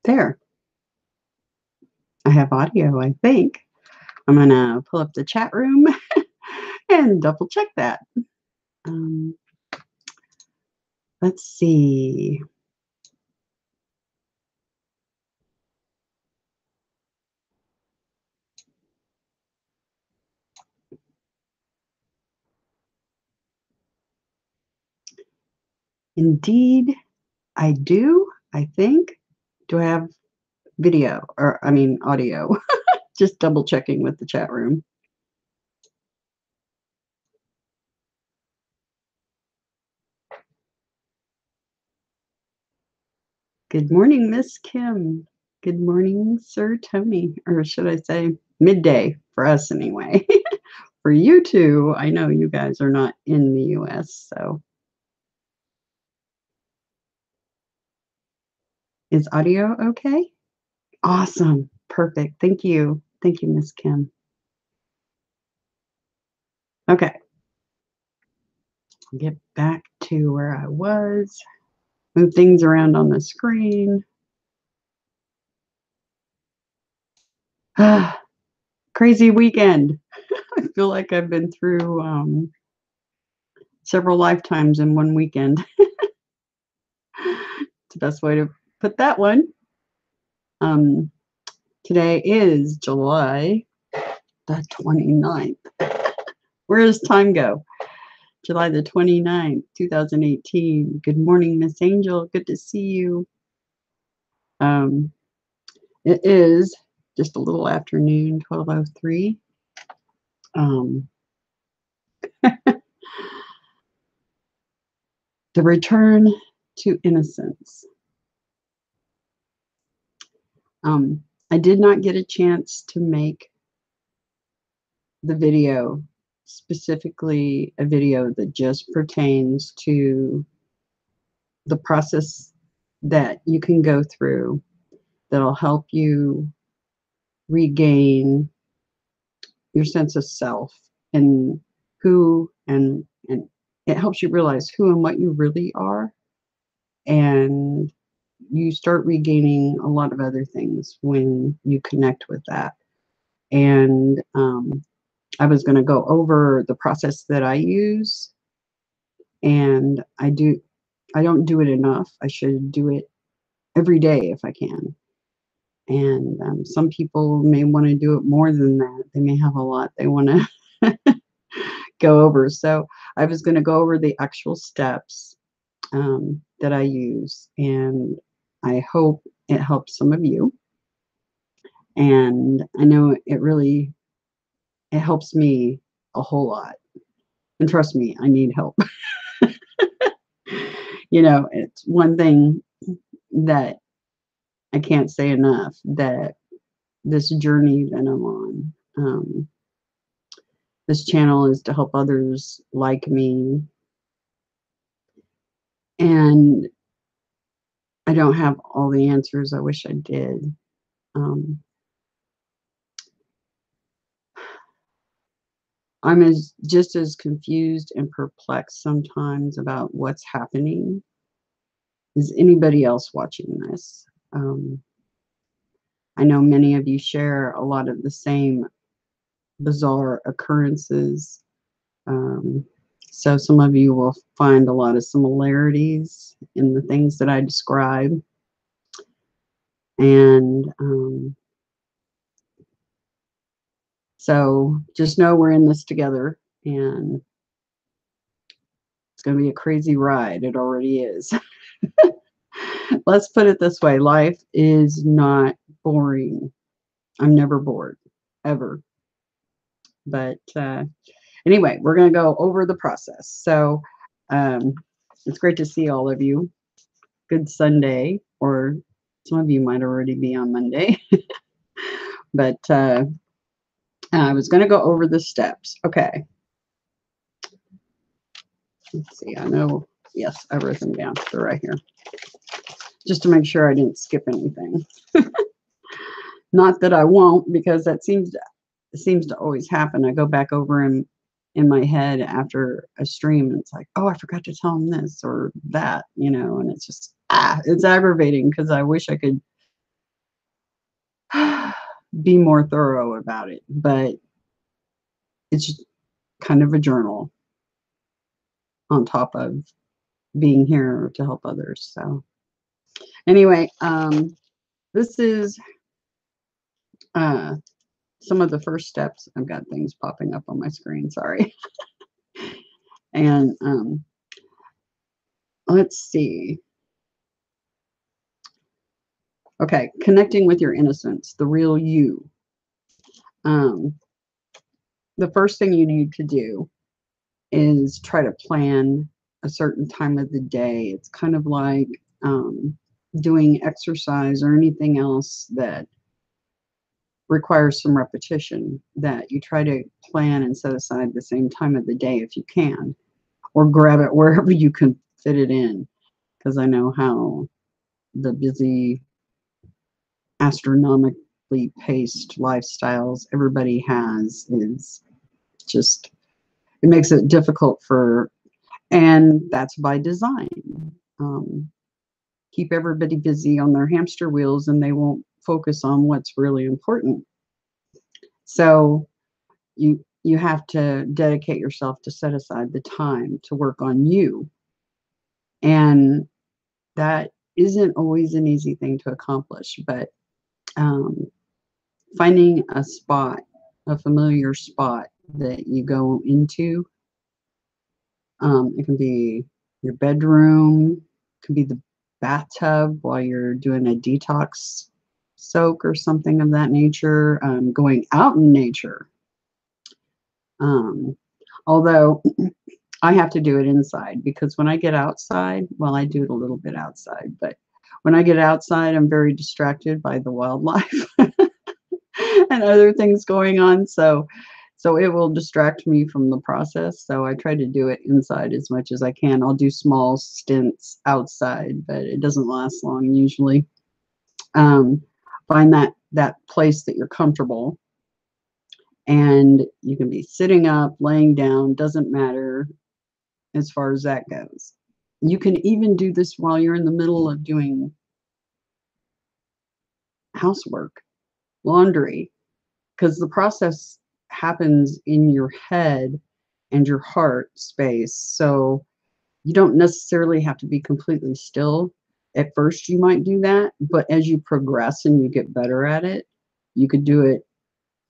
There, I have audio, I think. I'm gonna pull up the chat room and double check that. Um, let's see. Indeed, I do, I think. Do I have video or, I mean, audio? Just double checking with the chat room. Good morning, Miss Kim. Good morning, Sir Tony. Or should I say midday for us anyway. For you two, I know you guys are not in the US, so. Is audio okay? Awesome. Perfect. Thank you. Thank you, Miss Kim. Okay. Get back to where I was. Move things around on the screen. Crazy weekend. I feel like I've been through several lifetimes in one weekend. It's the best way to put that one. Today is July the 29th. Where does time go? July the 29th, 2018. Good morning, Miss Angel. Good to see you. It is just a little afternoon, 12:03. The return to innocence. I did not get a chance to make the video, specifically a video that just pertains to the process that you can go through that'll help you regain your sense of self and who and it helps you realize who and what you really are, and you start regaining a lot of other things when you connect with that. And I was going to go over the process that I use, and I don't do it enough. I should do it every day if I can. And some people may want to do it more than that. They may have a lot they want to go over. So I was going to go over the actual steps that I use, and I hope it helps some of you. And I know it helps me a whole lot. And trust me, I need help. It's one thing that I can't say enough, that this journey that I'm on, this channel is to help others like me. And I don't have all the answers. I wish I did. I'm just as confused and perplexed sometimes about what's happening as anybody else watching this. I know many of you share a lot of the same bizarre occurrences. So some of you will find a lot of similarities in the things that I describe. And so just know we're in this together, and it's going to be a crazy ride. It already is. Let's put it this way. Life is not boring. I'm never bored, ever. But anyway, we're going to go over the process. So it's great to see all of you. Good Sunday, or some of you might already be on Monday. But I was going to go over the steps. Okay. Let's see. I know. Yes, I wrote them down. They're right here, just to make sure I didn't skip anything. Not that I won't, because that seems to always happen. I go back over in my head after a stream, and it's like, oh, I forgot to tell them this or that, and it's just it's aggravating, because I wish I could be more thorough about it. But it's just kind of a journal on top of being here to help others. So anyway, this is some of the first steps. I've got things popping up on my screen, sorry. And let's see. Okay, connecting with your innocence, the real you. The first thing you need to do is try to plan a certain time of the day. It's kind of like doing exercise or anything else that requires some repetition, that you try to plan and set aside the same time of the day if you can, or grab it wherever you can fit it in, because I know how the busy, astronomically paced lifestyles everybody has is just, it makes it difficult for, and that's by design. Keep everybody busy on their hamster wheels and they won't focus on what's really important. So you have to dedicate yourself to set aside the time to work on you. And that isn't always an easy thing to accomplish, but finding a spot, a familiar spot that you go into, it can be your bedroom, it can be the bathtub while you're doing a detox soak or something of that nature, going out in nature. Although I have to do it inside, because when I get outside, well, I do it a little bit outside, but when I get outside, I'm very distracted by the wildlife and other things going on. So it will distract me from the process. So I try to do it inside as much as I can. I'll do small stints outside, but it doesn't last long usually. Find that place that you're comfortable, and you can be sitting up, laying down, doesn't matter as far as that goes. You can even do this while you're in the middle of doing housework, laundry, because the process happens in your head and your heart space. So you don't necessarily have to be completely still. At first you might do that, but as you progress and you get better at it, you could do it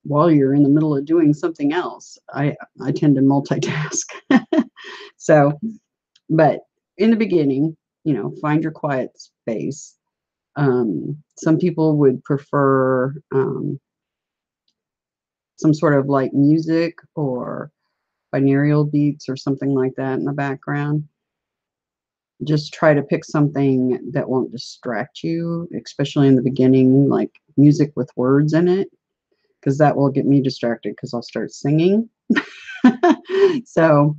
while you're in the middle of doing something else. I tend to multitask. So, but in the beginning, find your quiet space. Some people would prefer some sort of light music or binaural beats or something like that in the background. Just try to pick something that won't distract you, especially in the beginning, like music with words in it, because that will get me distracted because I'll start singing. So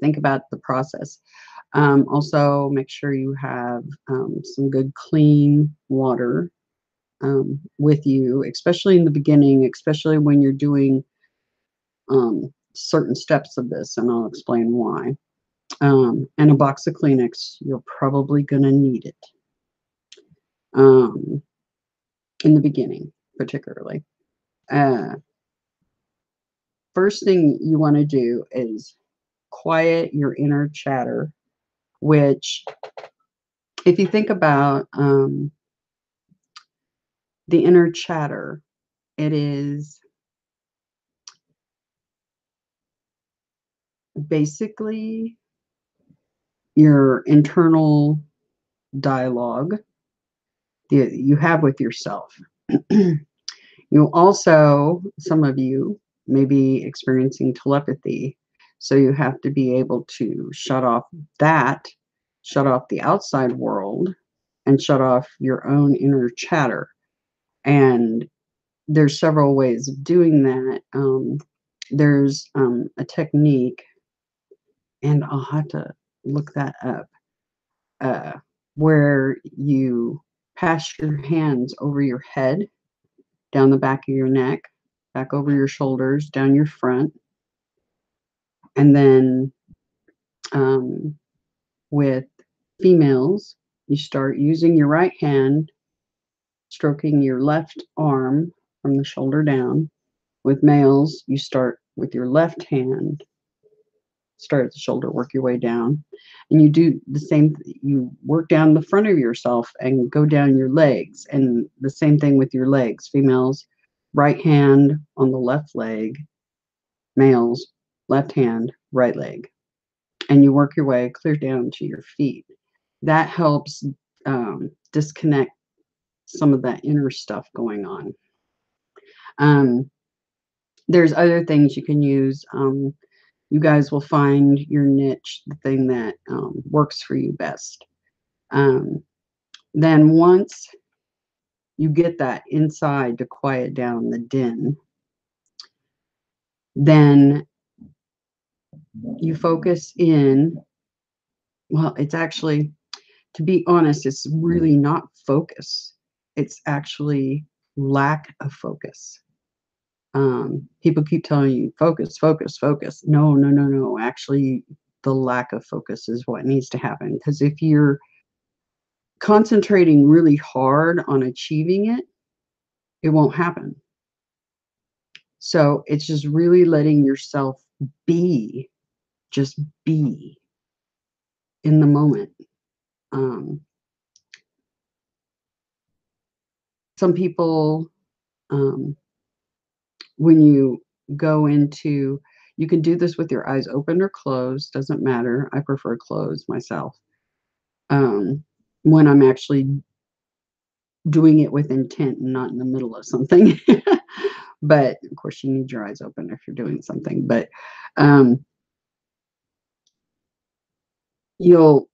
think about the process. Also, make sure you have some good clean water with you, especially in the beginning, especially when you're doing certain steps of this, and I'll explain why. And a box of Kleenex, you're probably going to need it in the beginning, particularly. First thing you want to do is quiet your inner chatter, which, if you think about the inner chatter, it is basically your internal dialogue that you have with yourself. You also, some of you may be experiencing telepathy, so you have to be able to shut off the outside world, and shut off your own inner chatter. And there's several ways of doing that. There's a technique, and I'll have to look that up, where you pass your hands over your head, down the back of your neck, back over your shoulders, down your front, and then with females, you start using your right hand stroking your left arm from the shoulder down. With males, you start with your left hand, start at the shoulder, work your way down. And you do the same, you work down the front of yourself and go down your legs. And the same thing with your legs. Females, right hand on the left leg, males, left hand, right leg. And you work your way clear down to your feet. That helps disconnect some of that inner stuff going on. There's other things you can use. You guys will find your niche, the thing that works for you best. Then once you get that inside to quiet down the din, then you focus in. Well, it's actually, to be honest, it's really not focus. It's actually lack of focus. People keep telling you focus, focus, focus. No, no, no, no. Actually, the lack of focus is what needs to happen. Because if you're concentrating really hard on achieving it, it won't happen. So it's just really letting yourself be, just be in the moment. Some people, when you go into, you can do this with your eyes open or closed, doesn't matter. I prefer closed myself. When I'm actually doing it with intent and not in the middle of something. But of course, you need your eyes open if you're doing something. But you'll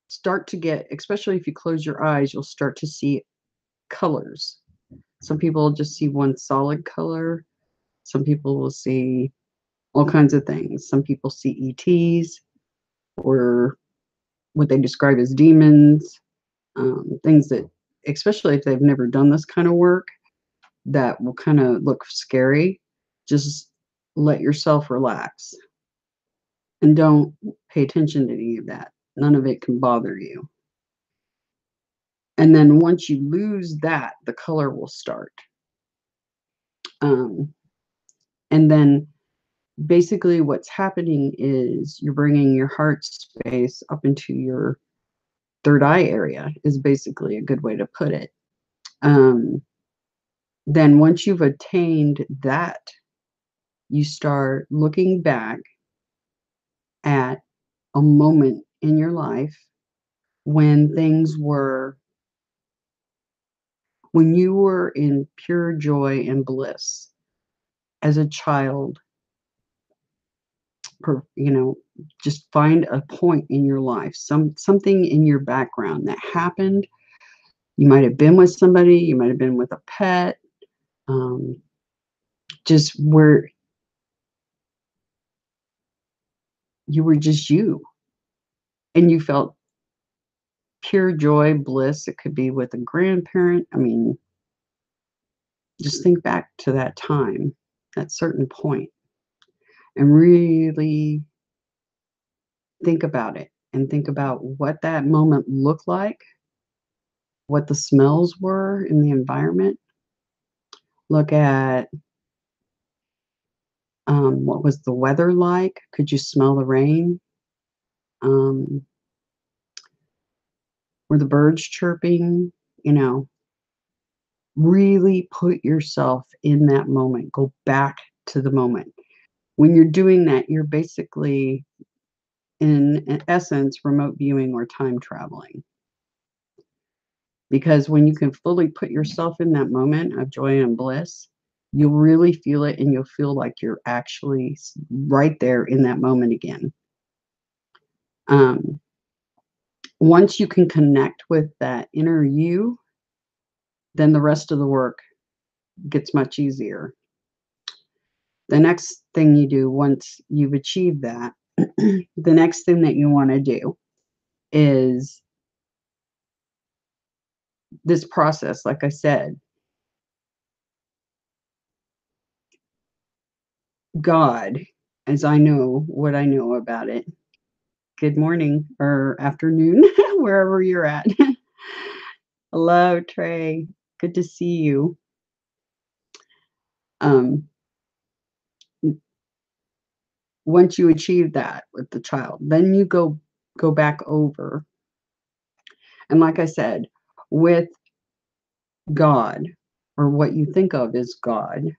start to get, especially if you close your eyes, you'll start to see colors. Some people just see one solid color. Some people will see all kinds of things. Some people see ETs or what they describe as demons, things that, especially if they've never done this kind of work, that will kind of look scary. Just let yourself relax and don't pay attention to any of that. None of it can bother you. And then once you lose that, the color will start. And then basically what's happening is you're bringing your heart space up into your third eye area, is basically a good way to put it. Then once you've attained that, you start looking back at a moment in your life when things were, when you were in pure joy and bliss as a child. Just find a point in your life, something in your background that happened. You might have been with somebody, you might have been with a pet, just where you were just you and you felt pure joy, bliss. It could be with a grandparent. I mean, just think back to that time, that certain point, and really think about it and think about what that moment looked like, what the smells were in the environment. Look at what was the weather like? Could you smell the rain? Were the birds chirping? Really put yourself in that moment. Go back to the moment. When you're doing that, you're basically, in essence, remote viewing or time traveling. Because when you can fully put yourself in that moment of joy and bliss, you'll really feel it, and you'll feel like you're actually right there in that moment again. Once you can connect with that inner you, then the rest of the work gets much easier. The next thing you do once you've achieved that, the next thing that you want to do is this process, like I said. God, as I know what I know about it, good morning or afternoon, wherever you're at. Hello, Trey. Good to see you. Um, Once you achieve that with the child, then you go back over. And like I said, with God, or what you think of as God,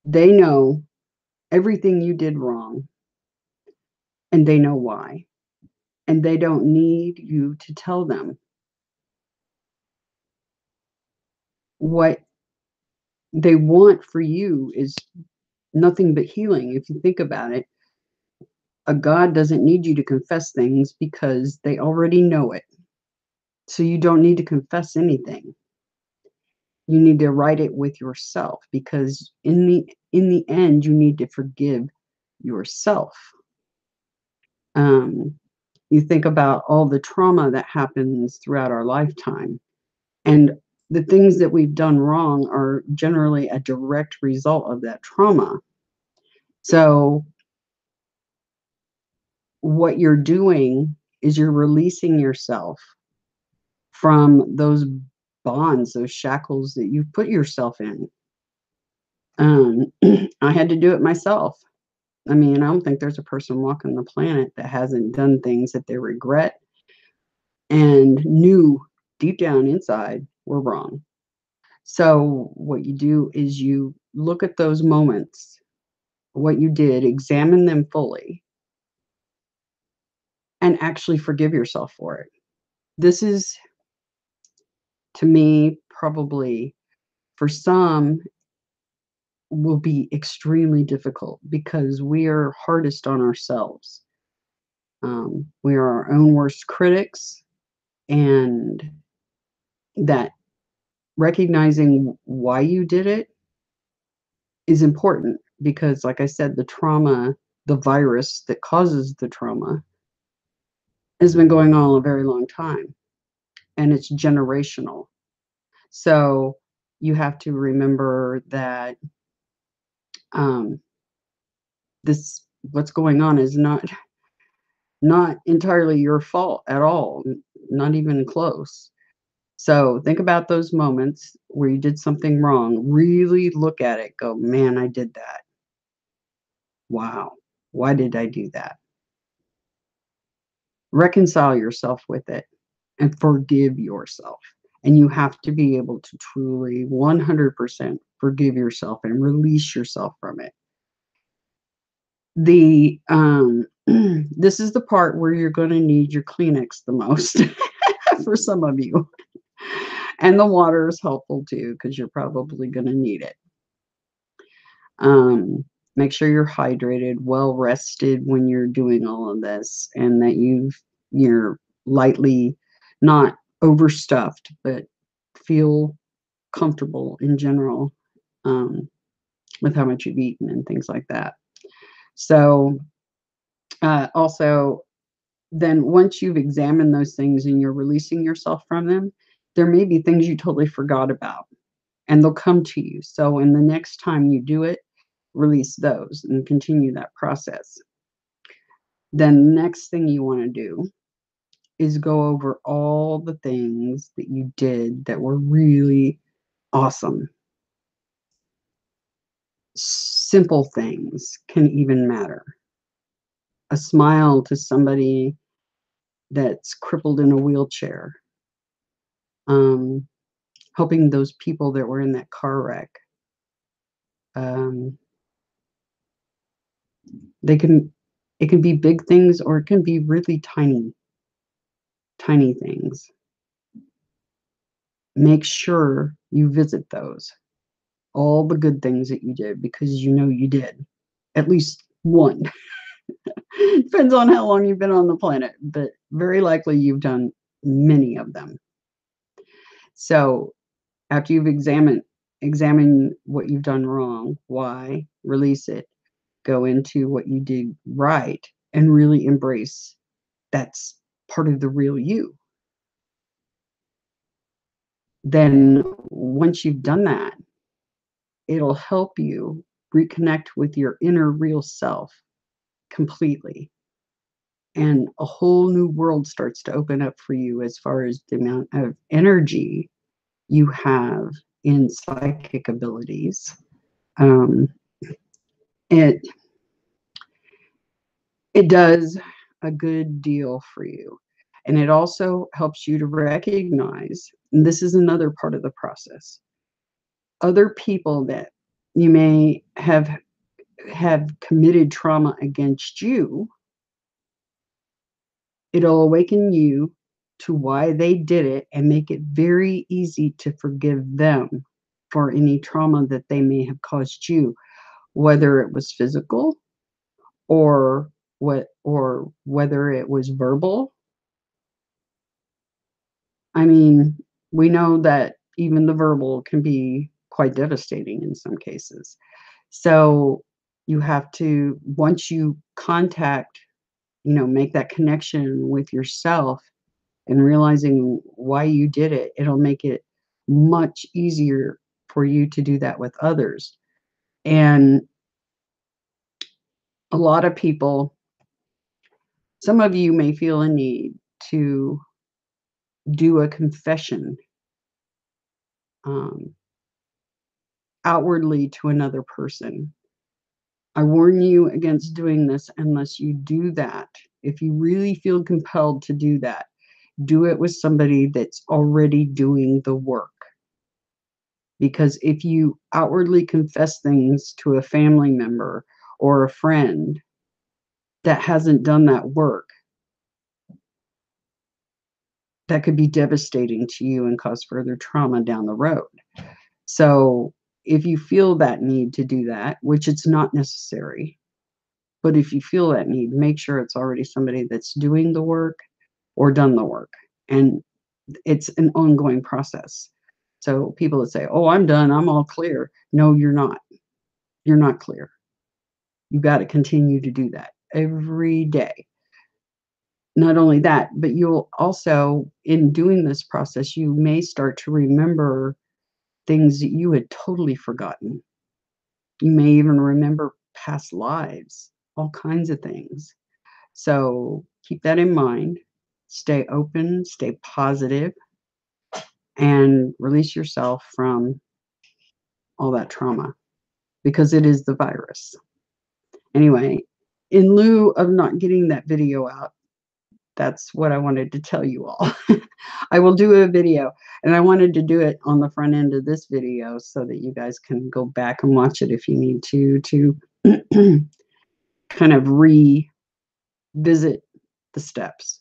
they know everything you did wrong, and they know why. And they don't need you to tell them. What they want for you is nothing but healing. If you think about it, a God doesn't need you to confess things because they already know it. So you don't need to confess anything. You need to write it with yourself, because in the end you need to forgive yourself. You think about all the trauma that happens throughout our lifetime, and the things that we've done wrong are generally a direct result of that trauma. So what you're doing is you're releasing yourself from those bonds, those shackles that you put yourself in. I had to do it myself. I mean, I don't think there's a person walking the planet that hasn't done things that they regret and knew deep down inside were wrong. So what you do is you look at those moments, what you did, examine them fully, and actually forgive yourself for it. This is, to me, probably for some, will be extremely difficult because we are hardest on ourselves. We are our own worst critics, and that recognizing why you did it is important because, like I said, the trauma, the virus that causes the trauma, has been going on a very long time, and it's generational. So you have to remember that um, this what's going on is not entirely your fault at all, not even close. So think about those moments where you did something wrong. Really look at it. Go, man, I did that. Wow. Why did I do that? Reconcile yourself with it and forgive yourself. And you have to be able to truly 100% forgive yourself and release yourself from it. The this is the part where you're going to need your Kleenex the most for some of you. And the water is helpful too, because you're probably going to need it. Make sure you're hydrated, well rested when you're doing all of this, and that you're lightly, not overstuffed, but feel comfortable in general, with how much you've eaten and things like that. So also, then once you've examined those things and you're releasing yourself from them, there may be things you totally forgot about, and they'll come to you. So in the next time you do it, release those and continue that process. Then the next thing you want to do is go over all the things that you did that were really awesome. Simple things can even matter. A smile to somebody that's crippled in a wheelchair. Helping those people that were in that car wreck. Um, it can be big things, or it can be really tiny things. Make sure you visit those, all the good things that you did, because you know you did at least one. Depends on how long you've been on the planet, but very likely you've done many of them. So after you've examine what you've done wrong, why, release it, go into what you did right, and really embrace that's part of the real you. Then once you've done that, it'll help you reconnect with your inner real self completely. and a whole new world starts to open up for you as far as the amount of energy you have in psychic abilities. Um, it it does a good deal for you. And it also helps you to recognize, and this is another part of the process, other people that you may have committed trauma against you. It'll awaken you to why they did it and make it very easy to forgive them for any trauma that they may have caused you, whether it was physical or whether it was verbal. I mean, we know that even the verbal can be quite devastating in some cases. So you have to, once you contact, make that connection with yourself and realizing why you did it, it'll make it much easier for you to do that with others. And a lot of people, some of you may feel a need to do a confession um, outwardly to another person. I warn you against doing this unless you do that. If you really feel compelled to do that, do it with somebody that's already doing the work. Because if you outwardly confess things to a family member or a friend that hasn't done that work, that could be devastating to you and cause further trauma down the road. So if you feel that need to do that, which it's not necessary, but if you feel that need, make sure it's already somebody that's doing the work or done the work. And it's an ongoing process. So people that say, oh, I'm done, I'm all clear. No, you're not. You're not clear. You got to continue to do that every day. Not only that, but you'll also, in doing this process, you may start to remember things that you had totally forgotten. You may even remember past lives, all kinds of things. So keep that in mind. Stay open, stay positive, and release yourself from all that trauma because it is the virus. Anyway, in lieu of not getting that video out, that's what I wanted to tell you all. I will do a video, and I wanted to do it on the front end of this video so that you guys can go back and watch it if you need to kind of revisit the steps.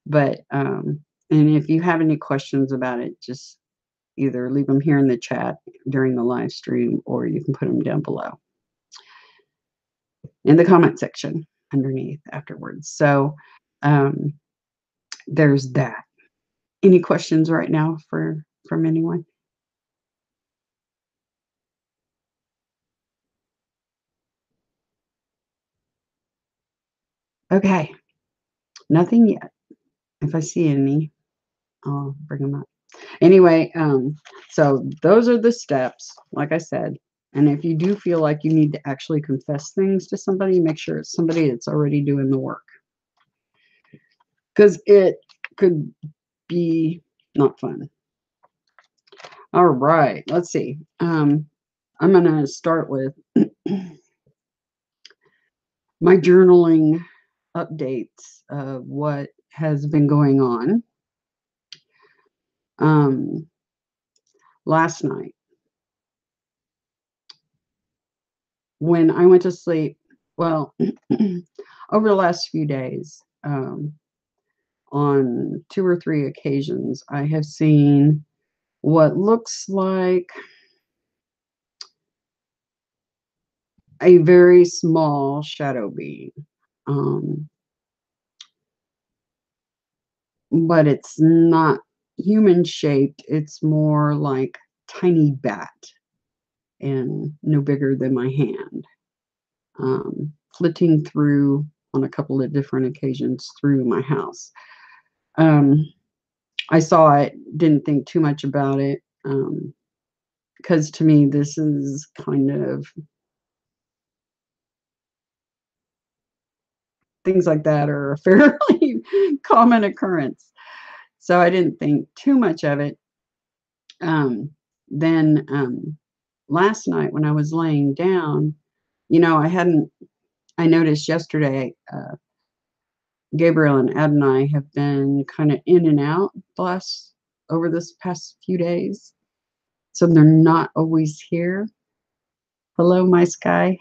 But and if you have any questions about it, just either leave them here in the chat during the live stream, or you can put them down below in the comment section underneath afterwards. So there's that. Any questions right now from anyone? Okay, nothing yet. If I see any, I'll bring them up. Anyway, so those are the steps, like I said. And if you do feel like you need to actually confess things to somebody, make sure it's somebody that's already doing the work. Because it could be not fun. All right, let's see. I'm going to start with my journaling updates of what has been going on. Last night, when I went to sleep, well, over the last few days, on 2 or 3 occasions, I have seen what looks like a very small shadow being. But it's not human shaped. It's more like tiny bat and no bigger than my hand. Flitting through on a couple of different occasions through my house. I saw it, didn't think too much about it, because to me, this is kind of things like that are a fairly common occurrence. So I didn't think too much of it. Then last night when I was laying down, I noticed yesterday, Gabriel and Ed and I have been kind of in and out over this past few days. So they're not always here. Hello, my sky.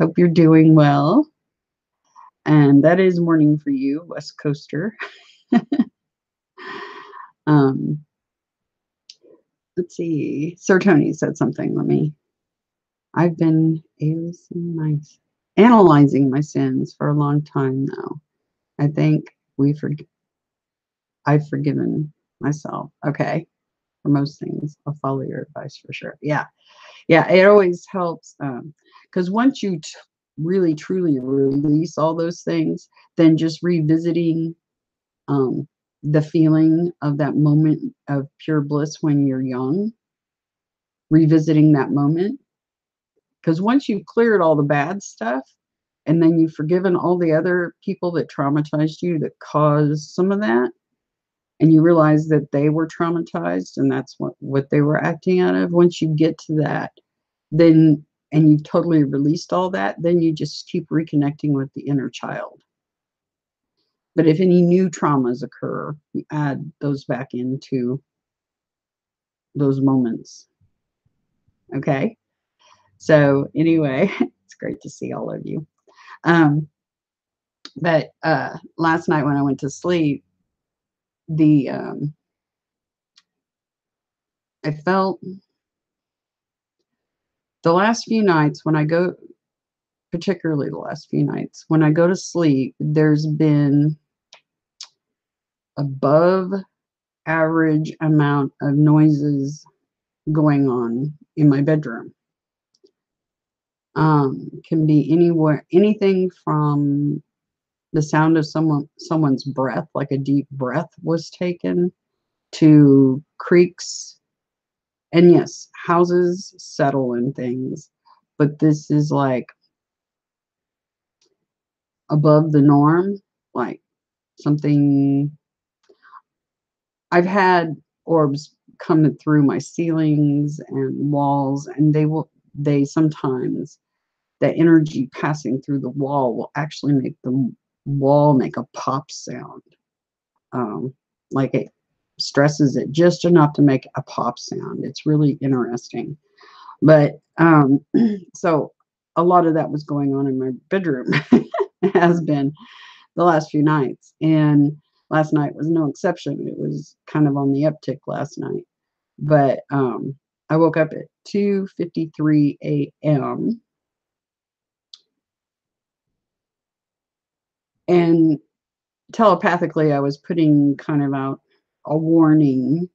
Hope you're doing well. And that is morning for you, West Coaster. Let's see. Sir Tony said something. I've been analyzing my sins for a long time now. I think I've forgiven myself. Okay. For most things, I'll follow your advice for sure. Yeah. Yeah. It always helps. Because once you really truly release all those things, then just revisiting the feeling of that moment of pure bliss when you're young, revisiting that moment. Because once you've cleared all the bad stuff, and then you've forgiven all the other people that traumatized you, that caused some of that, and you realize that they were traumatized and that's what they were acting out of, once you get to that, then, and you've totally released all that, then you just keep reconnecting with the inner child. But if any new traumas occur, you add those back into those moments. Okay? So anyway, it's great to see all of you. But last night when I went to sleep, I felt the last few nights particularly the last few nights, when I go to sleep, there's been above average amount of noises going on in my bedroom. Can be anywhere, anything from the sound of someone's breath, like a deep breath was taken, to creaks. And yes, houses settle in things, but this is like above the norm, like something. I've had orbs coming through my ceilings and walls, and they sometimes, the energy passing through the wall will actually make the wall make a pop sound. Like it stresses it just enough to make a pop sound. It's really interesting. But so a lot of that was going on in my bedroom, has been the last few nights. And last night was no exception. It was kind of on the uptick last night. But I woke up at 2:53 a.m. and telepathically I was putting kind of out a warning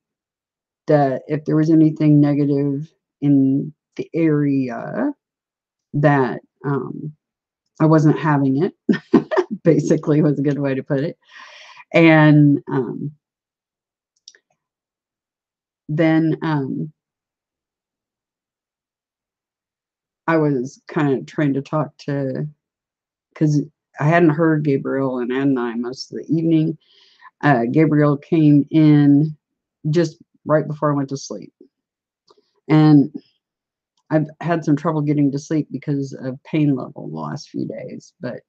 that if there was anything negative in the area, that I wasn't having it, basically, was a good way to put it. And then I was kind of trying to talk to, because I hadn't heard Gabriel and Ed and I most of the evening. Gabriel came in just right before I went to sleep. And I've had some trouble getting to sleep because of pain level the last few days, but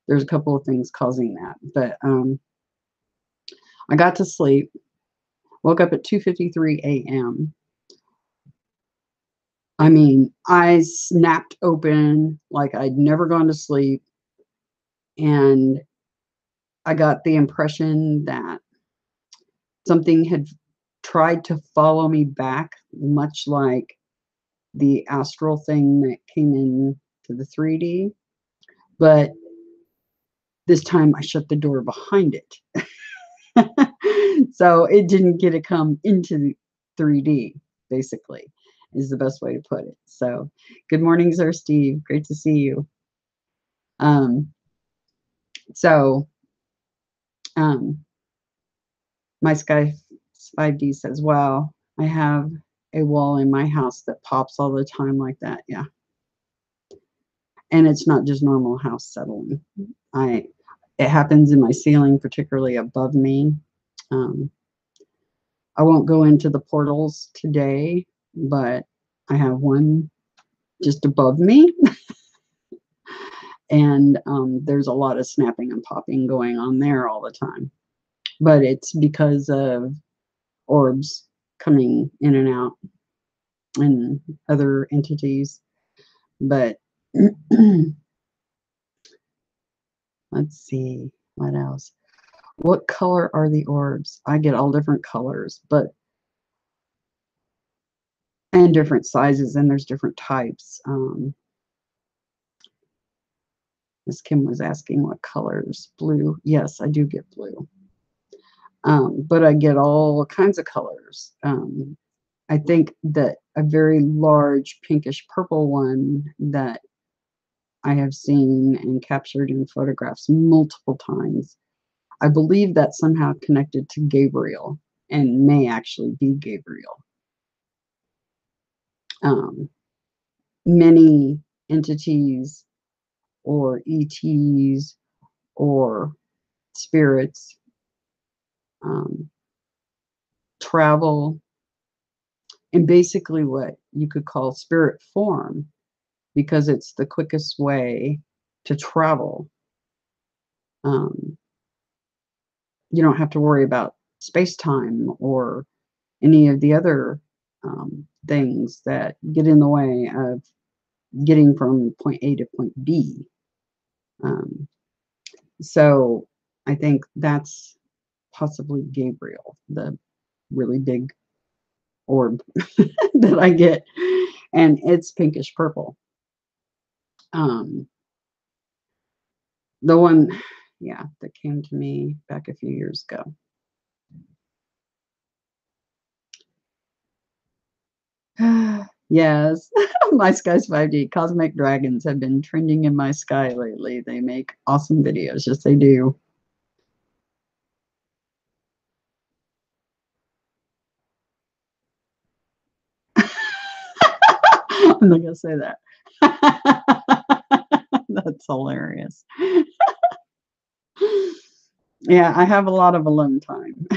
there's a couple of things causing that. But I got to sleep, woke up at 2:53 a.m. I mean, eyes snapped open like I'd never gone to sleep. And I got the impression that something had tried to follow me back, much like the astral thing that came in to the 3D. But this time I shut the door behind it. So it didn't get to come into the 3D, basically, is the best way to put it. So good morning, Sir Steve. Great to see you. So my Sky 5D says, wow, I have a wall in my house that pops all the time like that. Yeah. And it's not just normal house settling. It happens in my ceiling, particularly above me. I won't go into the portals today, but I have one just above me. And there's a lot of snapping and popping going on there all the time. But it's because of orbs coming in and out and other entities. But let's see, what else? What color are the orbs? I get all different colors, and different sizes, and there's different types. Miss Kim was asking what colors. Blue. Yes, I do get blue. But I get all kinds of colors. I think that a very large pinkish purple one that I have seen and captured in photographs multiple times, I believe that's somehow connected to Gabriel and may actually be Gabriel. Many entities or ETs or spirits travel in basically what you could call spirit form, because it's the quickest way to travel. You don't have to worry about space-time or any of the other things that get in the way of getting from point A to point B. So I think that's possibly Gabriel, the really big orb that I get, and it's pinkish purple. The one, yeah, that came to me back a few years ago. Yes, my sky's 5D. Cosmic dragons have been trending in my sky lately. They make awesome videos. Yes, they do. I'm not gonna say that. That's hilarious. Yeah, I have a lot of alone time.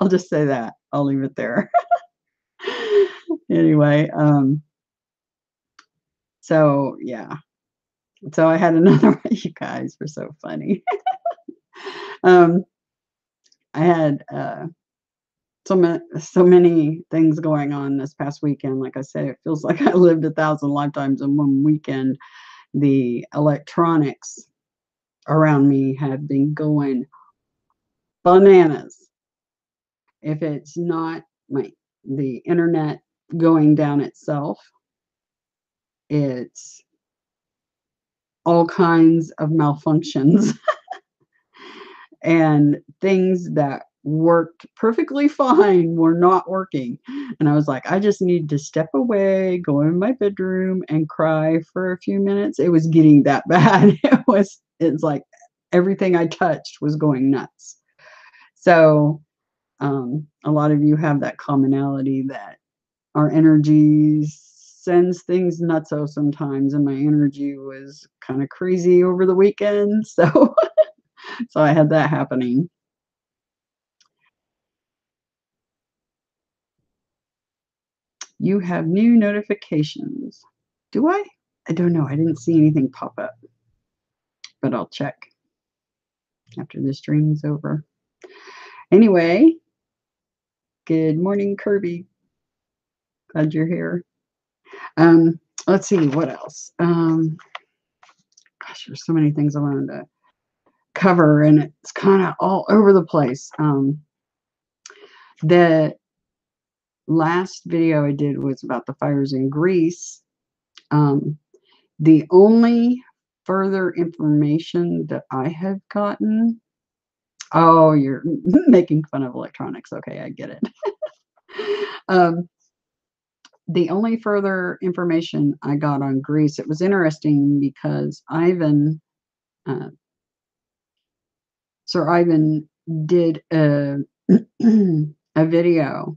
I'll just say that. I'll leave it there. Anyway, so yeah. So I had another one. You guys were so funny. I had so many things going on this past weekend. Like I said, it feels like I lived 1,000 lifetimes in one weekend. The electronics around me have been going bananas. If it's not the internet going down itself, it's all kinds of malfunctions and things that worked perfectly fine were not working. And I was like, I just need to step away, go in my bedroom and cry for a few minutes. It was getting that bad. It's like everything I touched was going nuts. So a lot of you have that commonality that our energy sends things nutso sometimes, and my energy was kind of crazy over the weekend. So so I had that happening. You have new notifications. Do I? I don't know. I didn't see anything pop up, but I'll check after the stream is over. Anyway, good morning, Kirby. Glad you're here. Let's see what else. Gosh, there's so many things I wanted to cover, and it's kind of all over the place. The last video I did was about the fires in Greece. The only further information that I have gotten. Oh, you're making fun of electronics. Okay, I get it. The only further information I got on Greece, it was interesting because Sir Ivan did a video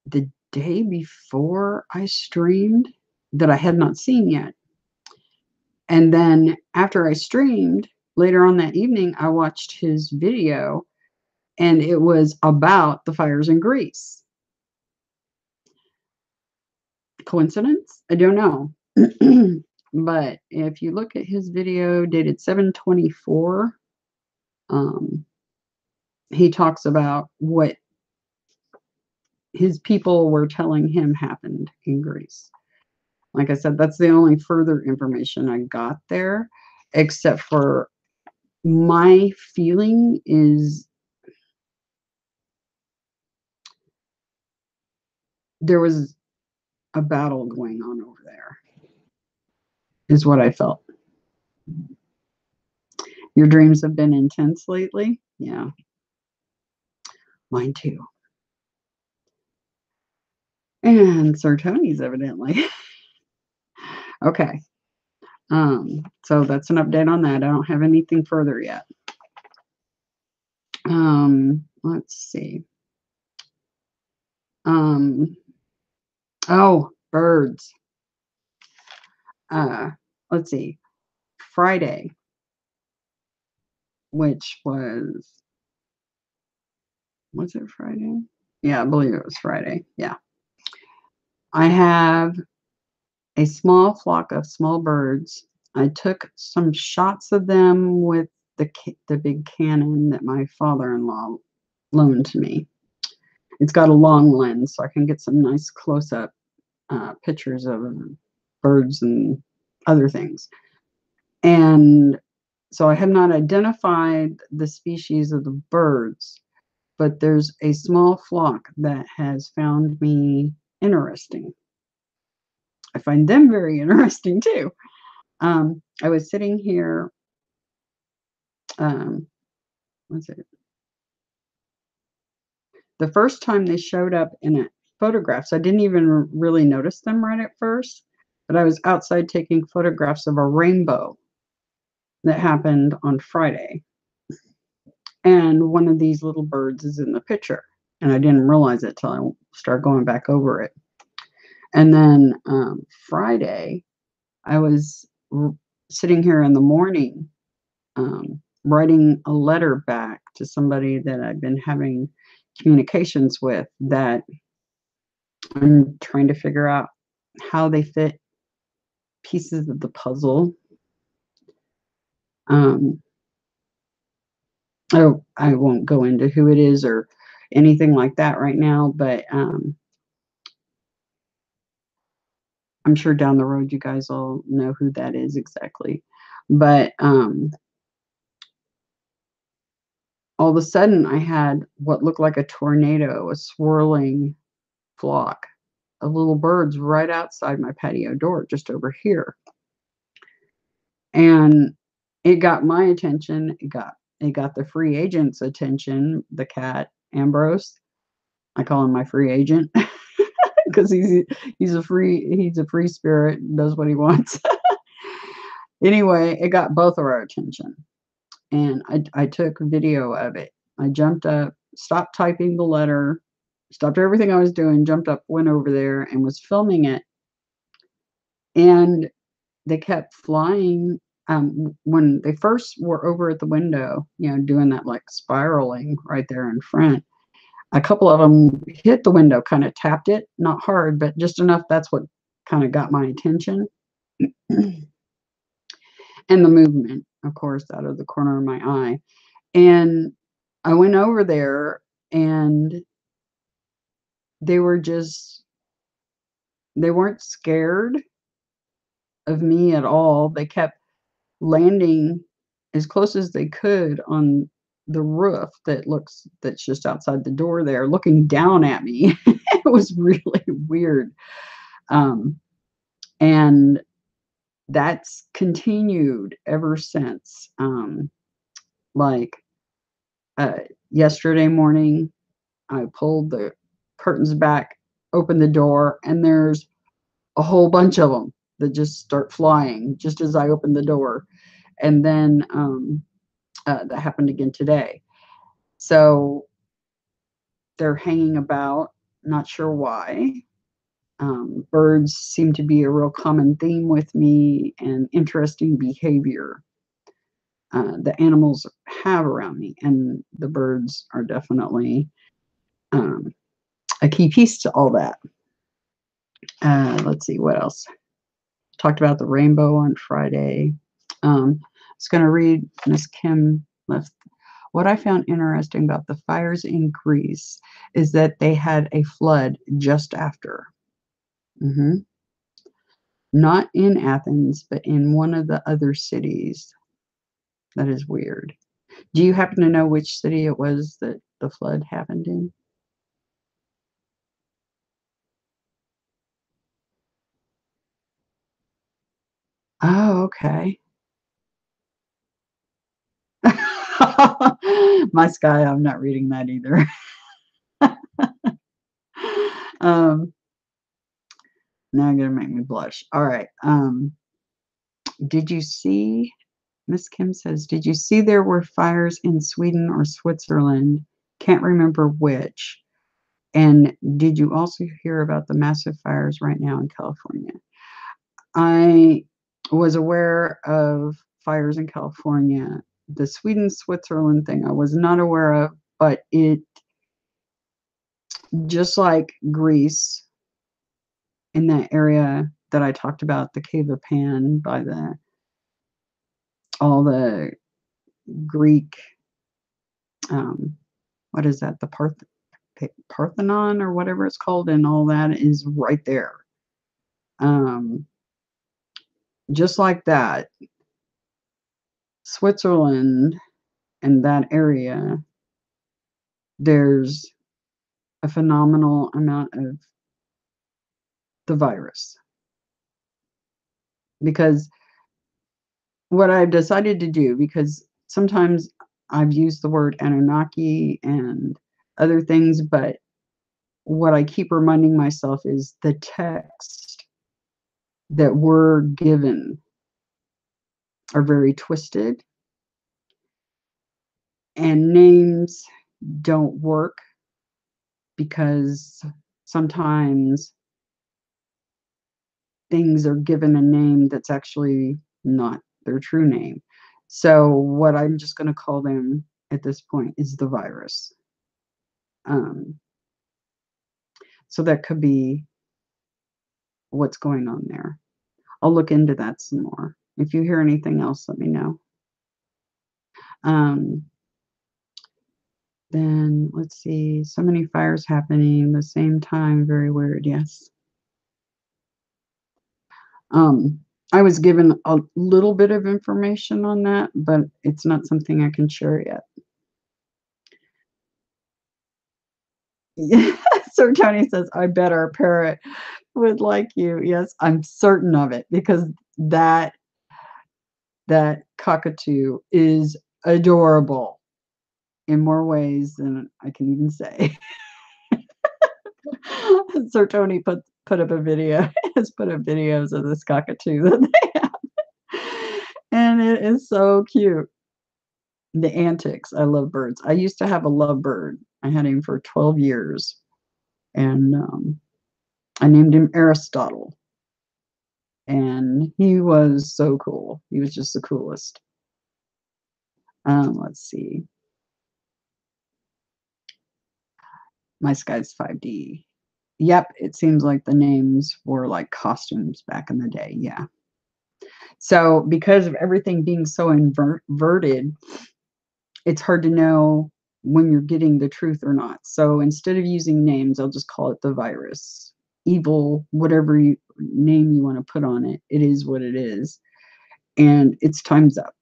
the day before I streamed, that I had not seen yet. And then after I streamed, later on that evening, I watched his video, and it was about the fires in Greece. Coincidence? I don't know. But if you look at his video dated 7/24, he talks about what his people were telling him happened in Greece. Like I said, that's the only further information I got there, except for my feeling is there was a battle going on over there, is what I felt. Your dreams have been intense lately? Yeah. Mine too. And Sir Tony's evidently. Okay. So that's an update on that. I don't have anything further yet. Let's see. Oh, birds. Let's see. Friday, which was it Friday? Yeah, I believe it was Friday. Yeah. I have a small flock of small birds. I took some shots of them with the big Canon that my father-in-law loaned to me. It's got a long lens, so I can get some nice close-up pictures of birds and other things. And so I have not identified the species of the birds, but there's a small flock that has found me interesting. I find them very interesting too. I was sitting here, what's it? The first time they showed up in photographs, I didn't even really notice them right at first, but I was outside taking photographs of a rainbow that happened on Friday. And one of these little birds is in the picture. And I didn't realize it till I started going back over it. And then Friday, I was sitting here in the morning writing a letter back to somebody that I've been having communications with, that I'm trying to figure out how they fit pieces of the puzzle. I won't go into who it is or anything like that right now, but I'm sure down the road you guys will know who that is exactly. But all of a sudden I had what looked like a tornado, a swirling flock of little birds right outside my patio door, just over here. And it got my attention. It got the free agent's attention, the cat, Ambrose. I call him my free agent because he's a free spirit, does what he wants. Anyway, it got both of our attention. And I took video of it. I jumped up, stopped typing the letter, stopped everything I was doing, jumped up, went over there, and was filming it. And they kept flying. When they first were over at the window, doing that like spiraling right there in front, a couple of them hit the window, kind of tapped it, not hard, but just enough. That's what kind of got my attention. And the movement, of course, out of the corner of my eye. And I went over there, and they weren't scared of me at all. They kept landing as close as they could on the roof that's just outside the door there, looking down at me. It was really weird. And that's continued ever since. Yesterday morning, I pulled the curtains back, opened the door, and there's a whole bunch of them that just start flying just as I opened the door. And then that happened again today. So they're hanging about, not sure why. Birds seem to be a real common theme with me, and interesting behavior the animals have around me, and the birds are definitely a key piece to all that. Let's see what else. Talked about the rainbow on Friday. I was going to read Miss Kim left. What I found interesting about the fires in Greece is that they had a flood just after. Not in Athens, but in one of the other cities. That is weird. Do you happen to know which city it was that the flood happened in? Oh, okay. My sky, I'm not reading that either. um, Now you're gonna make me blush. All right. Did you see, Miss Kim says, did you see there were fires in Sweden or Switzerland? Can't remember which. And did you also hear about the massive fires right now in California? I was aware of fires in California. The Sweden, Switzerland thing I was not aware of, but it, just like Greece, in that area that I talked about, the Cave of Pan by all the Greek, what is that? The Parthenon or whatever it's called, and all that is right there. Just like that, Switzerland and that area, there's a phenomenal amount of the virus. Because what I've decided to do, because sometimes I've used the word Anunnaki and other things, but what I keep reminding myself is the text that we're given are very twisted, and names don't work because sometimes things are given a name that's actually not their true name. So what I'm just going to call them at this point is the virus. So that could be what's going on there. I'll look into that some more. If you hear anything else, let me know. Then let's see, so many fires happening at the same time. Very weird. Yes. I was given a little bit of information on that, but it's not something I can share yet. Yeah. So Tony says, I bet our parrot would like you. Yes, I'm certain of it, because that cockatoo is adorable in more ways than I can even say. Sir Tony put up a video, has put up videos of this cockatoo that they have, and it is so cute. The antics. I love birds. I used to have a lovebird. I had him for 12 years, and I named him Aristotle, and he was so cool. He was just the coolest. Let's see. My sky's 5D. Yep, it seems like the names were like costumes back in the day. Yeah. So because of everything being so inverted, it's hard to know when you're getting the truth or not. So instead of using names, I'll just call it the virus. Evil, whatever name you want to put on it, it is what it is. And it's time's up.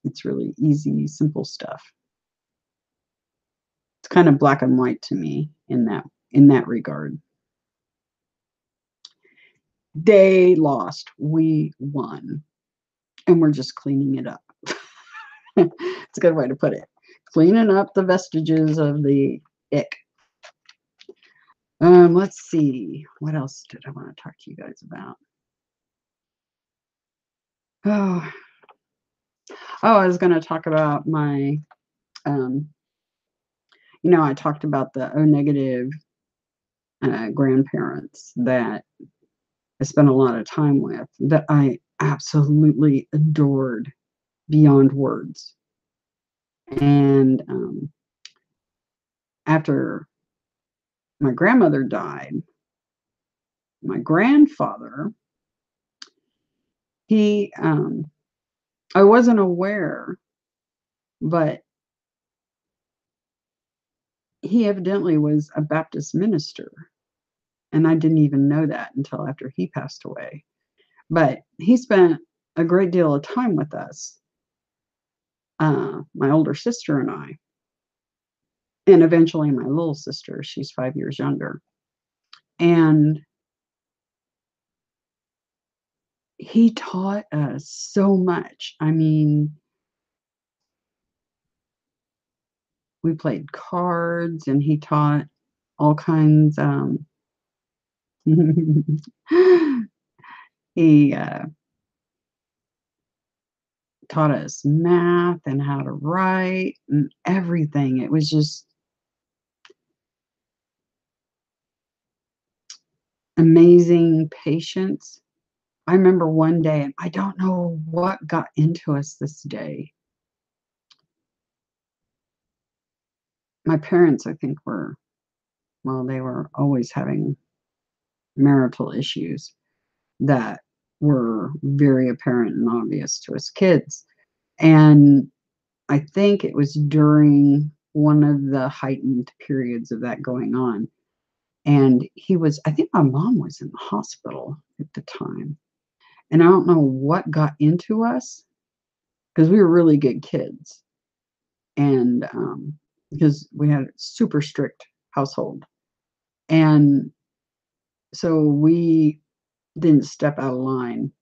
It's really easy, simple stuff. It's kind of black and white to me in that regard. They lost, we won, and we're just cleaning it up. It's a good way to put it. Cleaning up the vestiges of the ick. Let's see. What else did I want to talk to you guys about? Oh, I was going to talk about my, I talked about the O negative grandparents that I spent a lot of time with that I absolutely adored beyond words. And after my grandmother died, my grandfather, he, I wasn't aware, but he evidently was a Baptist minister. And I didn't even know that until after he passed away. But he spent a great deal of time with us, my older sister and I, and eventually my little sister. She's 5 years younger. And he taught us so much. I mean, we played cards and he taught all kinds. He taught us math and how to write and everything. It was just amazing patience. I remember one day, and I don't know what got into us this day. My parents, I think, they were always having marital issues that were very apparent and obvious to us kids. And I think it was during one of the heightened periods of that going on. And I think my mom was in the hospital at the time. And I don't know what got into us because we were really good kids. And because we had a super strict household. And so we didn't step out of line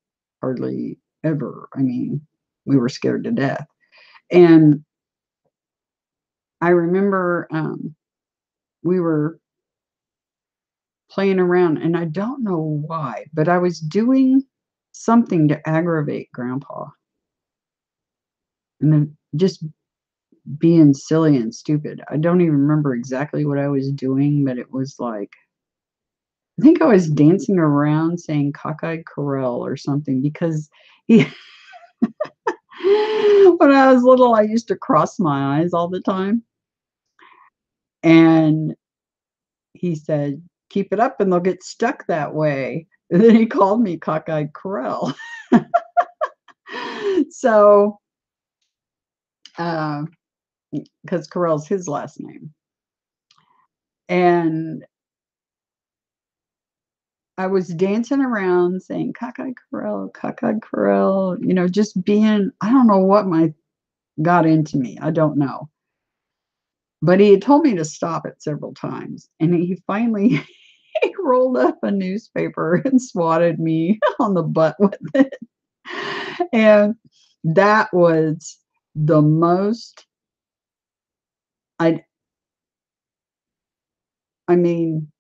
hardly ever. I mean, we were scared to death. And I remember we were playing around, and I don't know why, but I was doing something to aggravate Grandpa. And then just being silly and stupid. I don't even remember exactly what I was doing, but it was like, I think I was dancing around saying cockeyed corral or something because he, when I was little, I used to cross my eyes all the time. And he said, keep it up and they'll get stuck that way. And then he called me cockeyed corral. So, because Correll's his last name. And I was dancing around saying cockeyed corral, just being, I don't know what got into me. I don't know. But he had told me to stop it several times. And he finally he rolled up a newspaper and swatted me on the butt with it. And that was the most, I I mean,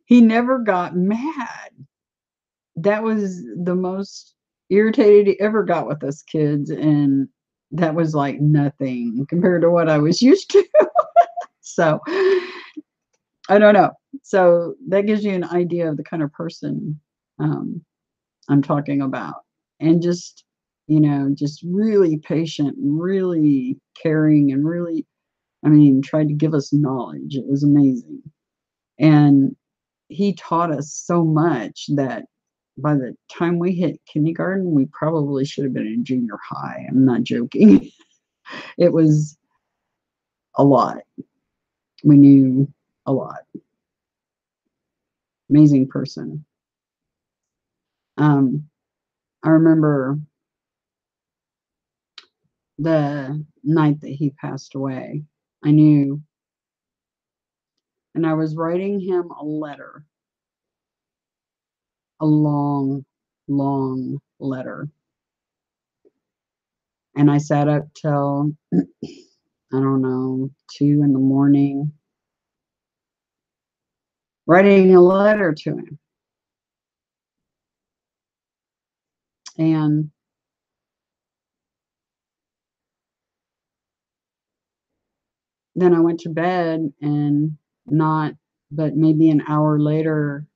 he never got mad. That was the most irritated he ever got with us kids, and that was like nothing compared to what I was used to. So, I don't know. So, that gives you an idea of the kind of person, um, I'm talking about. And just really patient and really caring and really, I mean, tried to give us knowledge. It was amazing. And he taught us so much that by the time we hit kindergarten, we probably should have been in junior high. I'm not joking. It was a lot. We knew a lot. Amazing person. I remember the night that he passed away. I knew, and I was writing him a letter, a long, long letter. And I sat up till, I don't know, 2 in the morning, writing a letter to him. And then I went to bed, and but maybe an hour later,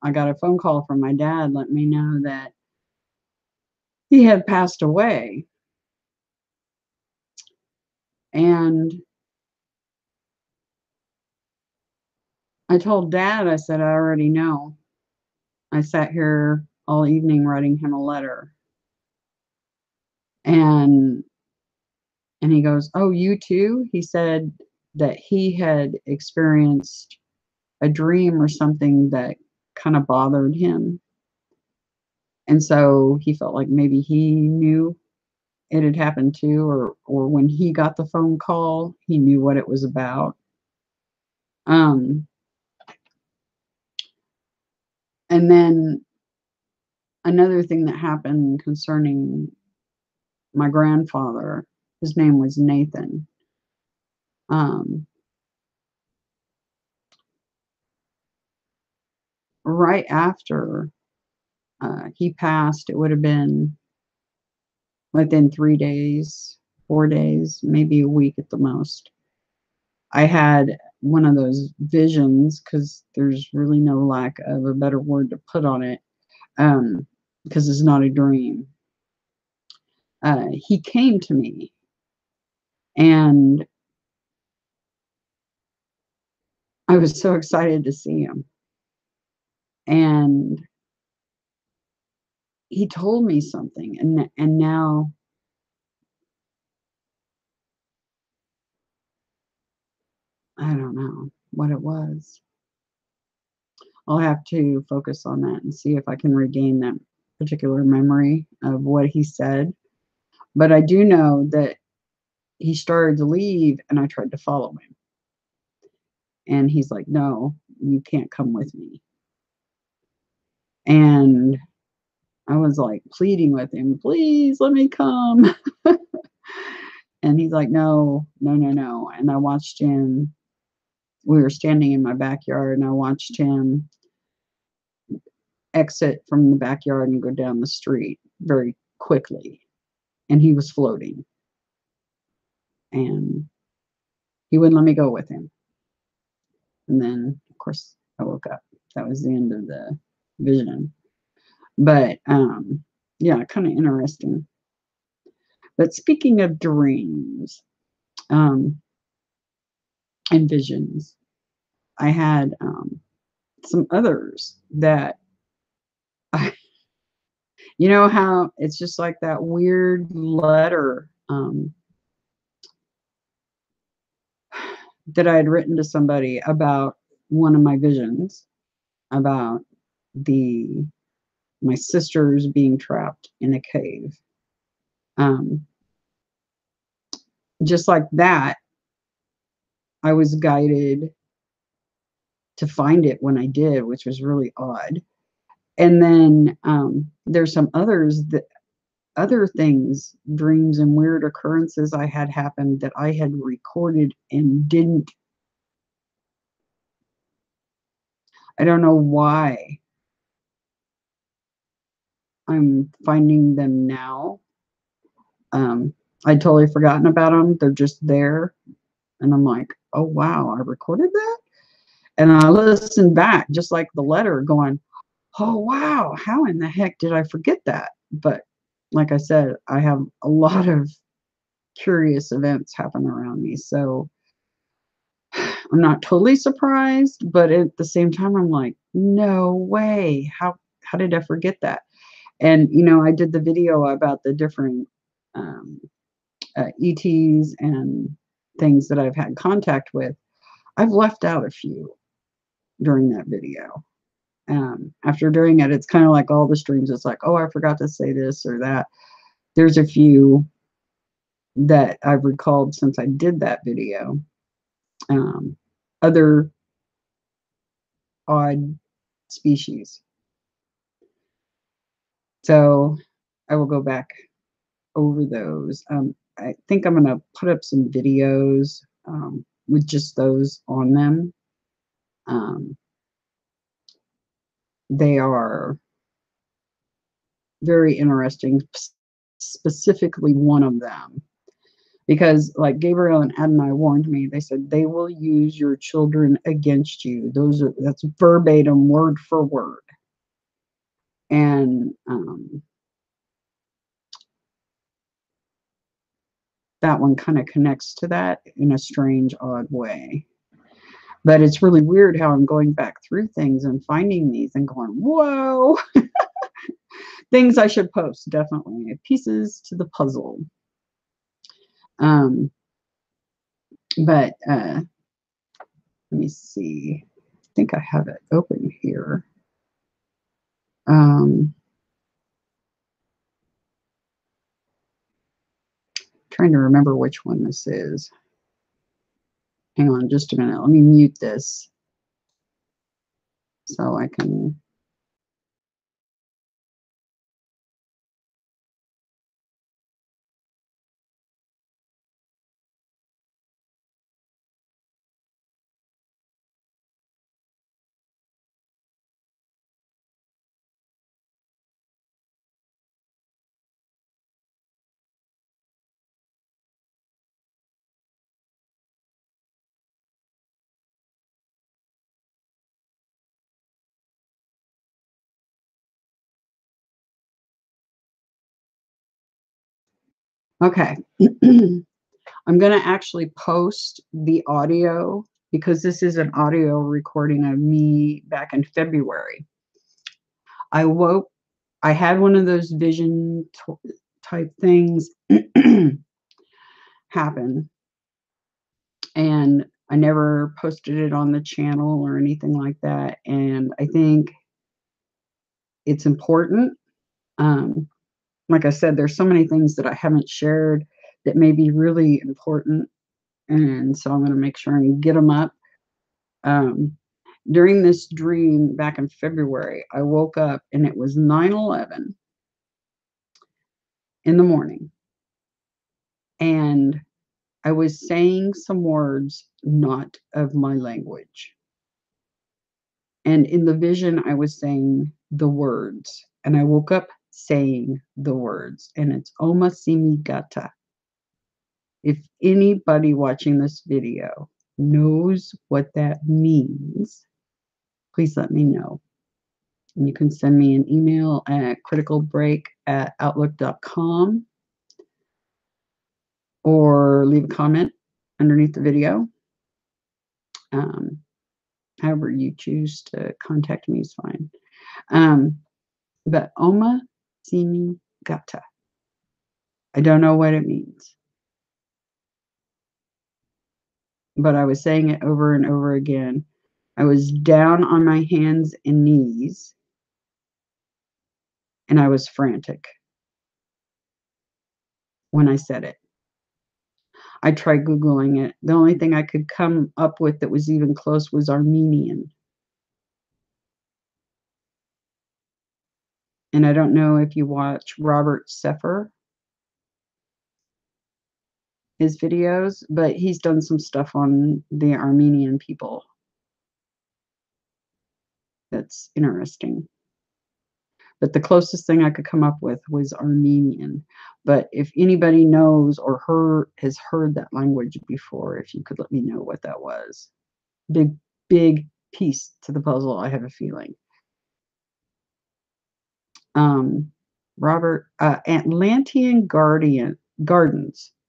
I got a phone call from my dad letting me know that he had passed away. And I told Dad, I said, I already know. I sat here all evening writing him a letter. And he goes, "Oh, you too?" He said that he had experienced a dream or something that kind of bothered him. And so he felt like maybe he knew it had happened too, or when he got the phone call, he knew what it was about. Um, and then another thing that happened concerning my grandfather, his name was Nathan. Um, right after he passed, it would have been within 3 days, 4 days, maybe a week at the most. I had one of those visions, because there's really no lack of a better word to put on it, because it's not a dream. He came to me, and I was so excited to see him. And he told me something, and now I don't know what it was. I'll have to focus on that and see if I can regain that particular memory of what he said. But I do know that he started to leave, and I tried to follow him. And he's like, "No, you can't come with me." And I was like pleading with him, "Please let me come." And he's like, "No, no, no, no." And I watched him. We were standing in my backyard, and I watched him exit from the backyard and go down the street very quickly. And he was floating. And he wouldn't let me go with him. And then, of course, I woke up. That was the end of the vision. But yeah, kind of interesting. But speaking of dreams um, and visions, I had some others that I, you know how it's just like that weird letter that I had written to somebody about one of my visions about the my sisters being trapped in a cave. Um, just like that, I was guided to find it when I did, which was really odd. And then there's some other things, dreams and weird occurrences I had happened that I had recorded and didn't. I don't know why I'm finding them now. I'd totally forgotten about them. They're just there. And I'm like, oh, wow, I recorded that? And I listened back, just like the letter, going, oh, wow, how in the heck did I forget that? But like I said, I have a lot of curious events happen around me. So I'm not totally surprised, but at the same time, I'm like, no way. How did I forget that? And, I did the video about the different ETs and things that I've had contact with. I've left out a few during that video. After doing it, it's kind of like all the streams. It's like, oh, I forgot to say this or that. There's a few that I've recalled since I did that video. Other odd species. So I will go back over those. I think I'm going to put up some videos with just those on them. They are very interesting, specifically one of them, because like Gabriel and Adonai warned me, they said they will use your children against you. That's verbatim, word for word. And that one kind of connects to that in a strange, odd way. But it's really weird how I'm going back through things and finding these and going, whoa, things I should post, definitely. Pieces to the puzzle. But let me see. I think I have it open here. Trying to remember which one this is. Hang on just a minute. Let me mute this so I can. Okay. I'm going to actually post the audio because this is an audio recording of me back in February. I woke, I had one of those vision type things happen, and I never posted it on the channel or anything like that. And I think it's important. Like I said, there's so many things that I haven't shared that may be really important. And so I'm going to make sure and get them up. During this dream back in February, I woke up and it was 9/11 in the morning. And I was saying some words not of my language. And in the vision, I was saying the words. And I woke up saying the words. And it's Oma Simi Gata. If anybody watching this video knows what that means, please let me know. And you can send me an email at criticalbreak@outlook.com or leave a comment underneath the video. However you choose to contact me is fine. But Oma Simi Gata. I don't know what it means. But I was saying it over and over again. I was down on my hands and knees, and I was frantic when I said it. I tried Googling it. The only thing I could come up with that was even close was Armenian. And I don't know if you watch Robert Sepehr, his videos, but he's done some stuff on the Armenian people. That's interesting. But the closest thing I could come up with was Armenian. But if anybody knows or has heard that language before, if you could let me know what that was. Big piece to the puzzle, I have a feeling. Atlantean Gardens.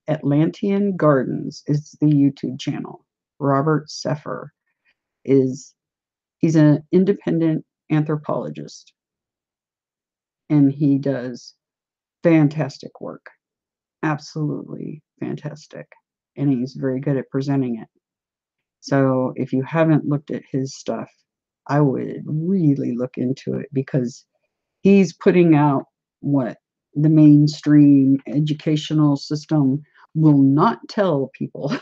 Atlantean Gardens is the YouTube channel. Robert Sepehr he's an independent anthropologist, and he does fantastic work. Absolutely fantastic. And he's very good at presenting it. So if you haven't looked at his stuff, I would really look into it, because he's putting out what the mainstream educational system will not tell people.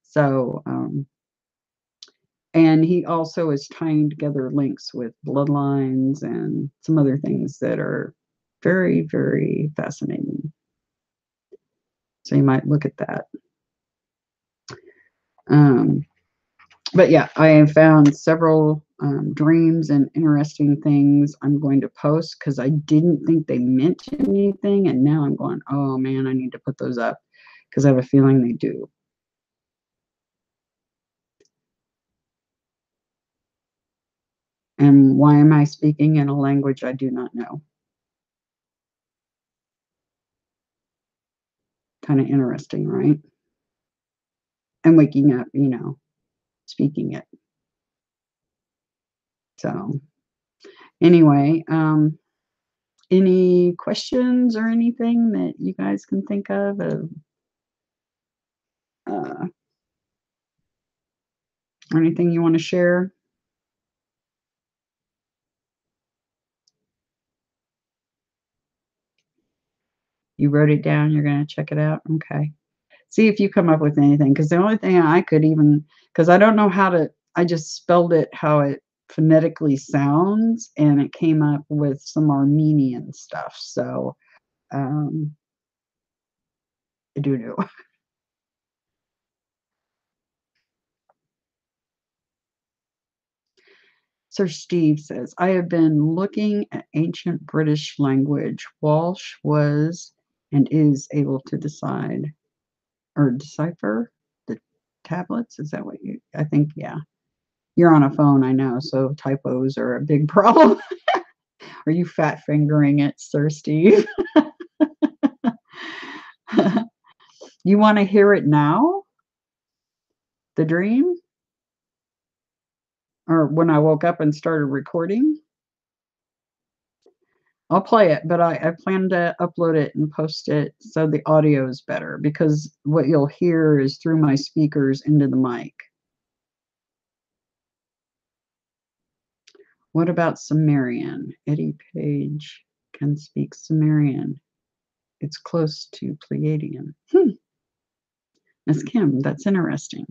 So, and he also is tying together links with bloodlines and some other things that are very, very fascinating. So you might look at that. But yeah, I have found several dreams and interesting things I'm going to post, because I didn't think they meant anything. And now I'm going, oh man, I need to put those up, because I have a feeling they do. And why am I speaking in a language I do not know? Kind of interesting, right? And waking up, you know, speaking it. So anyway, any questions or anything that you guys can think of or anything you want to share? You wrote it down, you're going to check it out? Okay. See if you come up with anything, because the only thing I could even, because I don't know how to, I just spelled it how it phonetically sounds, and it came up with some Armenian stuff. So, I do know. Sir Steve says, I have been looking at ancient British language. Walsh was and is able to decide or decipher the tablets. Is that what you, I think, yeah. You're on a phone, I know, so typos are a big problem. Are you fat fingering it, Sir Steve? You want to hear it now? The dream? Or when I woke up and started recording? I'll play it, but I plan to upload it and post it so the audio is better, because what you'll hear is through my speakers into the mic. What about Sumerian? Eddie Page can speak Sumerian. It's close to Pleiadian. Miss Kim, that's interesting.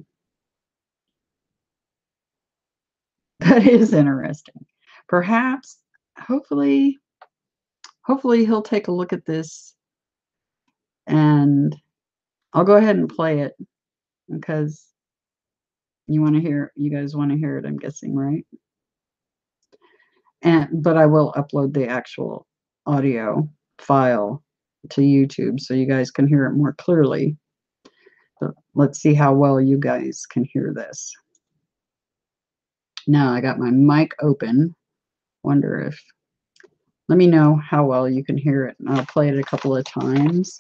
That is interesting. Perhaps, hopefully he'll take a look at this, and I'll go ahead and play it because you guys want to hear it, I'm guessing, right? But I will upload the actual audio file to YouTube so you guys can hear it more clearly. So let's see how well you guys can hear this. Now I got my mic open. Wonder if, let me know how well you can hear it, and I'll play it a couple of times.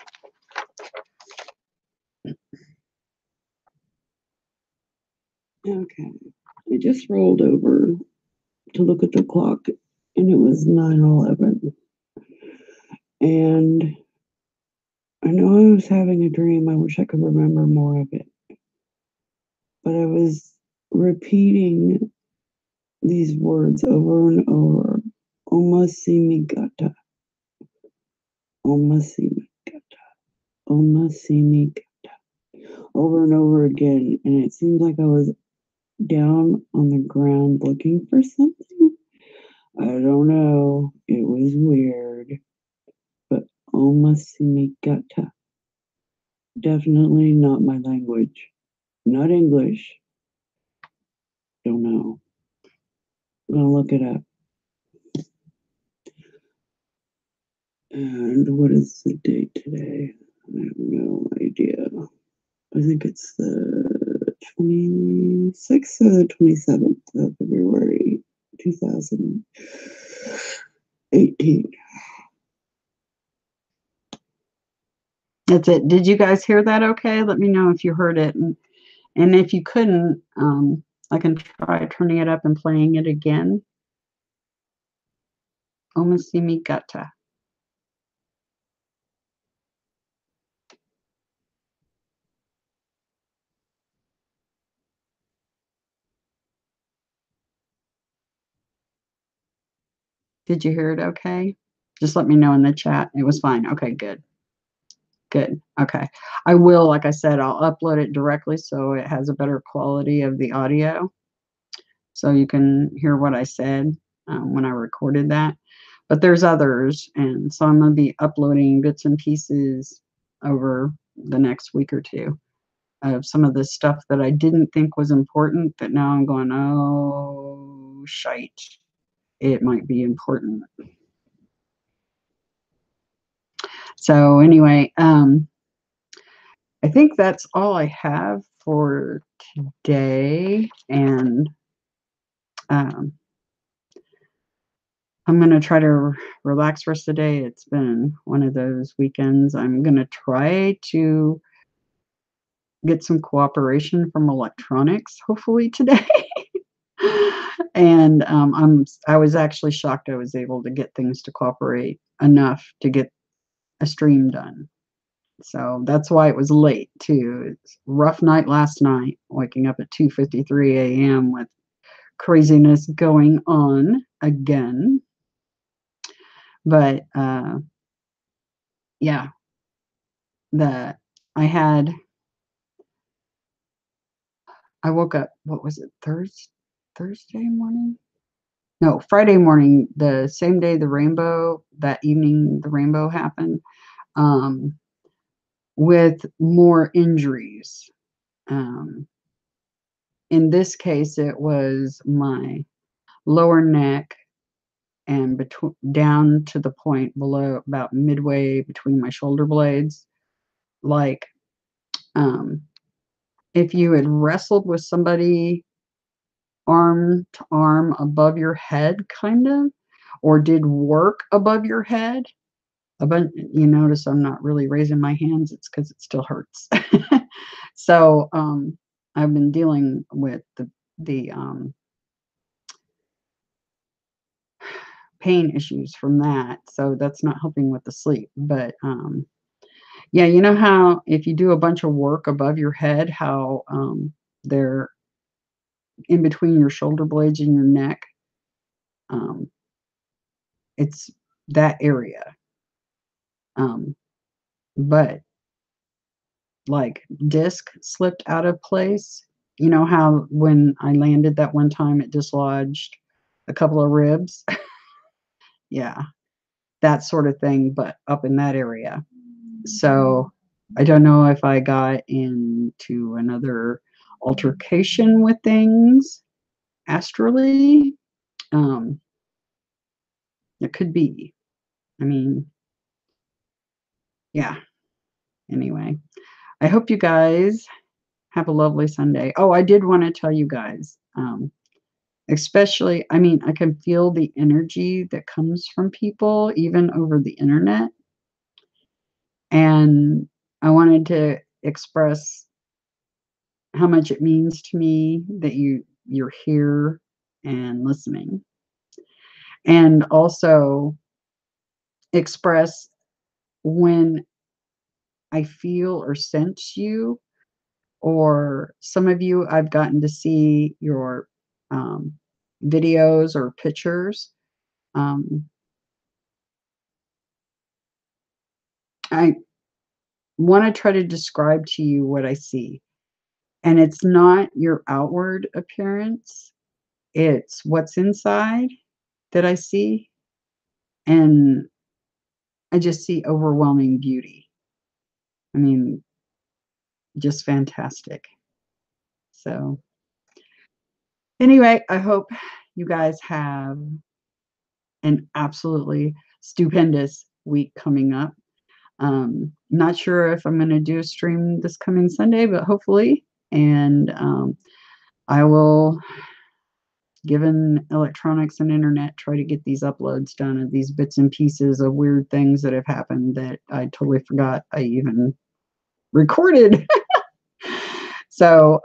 Okay, I just rolled over to look at the clock, and it was 9:11. And I know I was having a dream. I wish I could remember more of it. But I was repeating these words over and over. Omasimigata. Omasimigata. Omasimigata. Over and over again. And it seemed like I was down on the ground looking for something. I don't know. It was weird. But Omasimigata. Definitely not my language. Not English. Don't know. I'm gonna look it up. And what is the date today? I have no idea. I think it's the 26th or the 27th of February 2018. That's it. Did you guys hear that okay? Let me know if you heard it. And if you couldn't, I can try turning it up and playing it again. Omasimigata. Did you hear it okay? Just let me know in the chat. It was fine. Okay, good. Good. Okay. I will, like I said, I'll upload it directly so it has a better quality of the audio, so you can hear what I said when I recorded that. But there's others, and so I'm going to be uploading bits and pieces over the next week or two of some of the stuff that I didn't think was important, that now I'm going, oh, shite. It might be important. So anyway, I think that's all I have for today, and um, I'm gonna try to relax for rest of the day. It's been one of those weekends. I'm gonna try to get some cooperation from electronics, hopefully today. And I was actually shocked I was able to get things to cooperate enough to get a stream done. So that's why it was late too. It's a rough night last night, waking up at 2:53 a.m. with craziness going on again. But yeah, the I had I woke up, what was it, Thursday morning? No, Friday morning, the same day that evening the rainbow happened, um, with more injuries. Um, in this case, it was my lower neck and between down to the point below about midway between my shoulder blades. Like, um, if you had wrestled with somebody arm to arm above your head, kind of, or did work above your head. But you notice I'm not really raising my hands. It's because it still hurts. So I've been dealing with the pain issues from that. So that's not helping with the sleep. But yeah, you know how if you do a bunch of work above your head, how they're in between your shoulder blades and your neck. Um, it's that area. Um, but like disc slipped out of place. You know how when I landed that one time it dislodged a couple of ribs? Yeah, that sort of thing, but up in that area. So I don't know if I got into another altercation with things astrally. Um, it could be. I mean, yeah. Anyway, I hope you guys have a lovely Sunday. Oh, I did want to tell you guys, especially, I mean, I can feel the energy that comes from people, even over the internet. And I wanted to express how much it means to me that you're here and listening. And also express when I feel or sense you, or some of you I've gotten to see your um, videos or pictures. Um, I want to try to describe to you what I see. And it's not your outward appearance, it's what's inside that I see. And I just see overwhelming beauty. I mean, just fantastic. So, anyway, I hope you guys have an absolutely stupendous week coming up. Not sure if I'm going to do a stream this coming Sunday, but hopefully. And I will, given electronics and internet, try to get these uploads done of these bits and pieces of weird things that have happened that I totally forgot I even recorded. So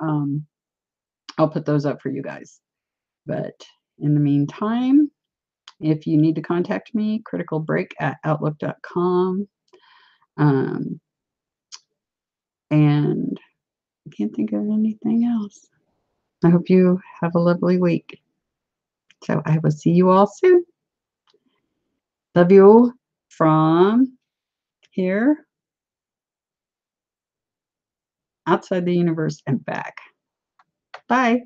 I'll put those up for you guys. But in the meantime, if you need to contact me, criticalbreak@outlook.com. Um, and I can't think of anything else. I hope you have a lovely week. So I will see you all soon. Love you from here, outside the universe, and back. Bye.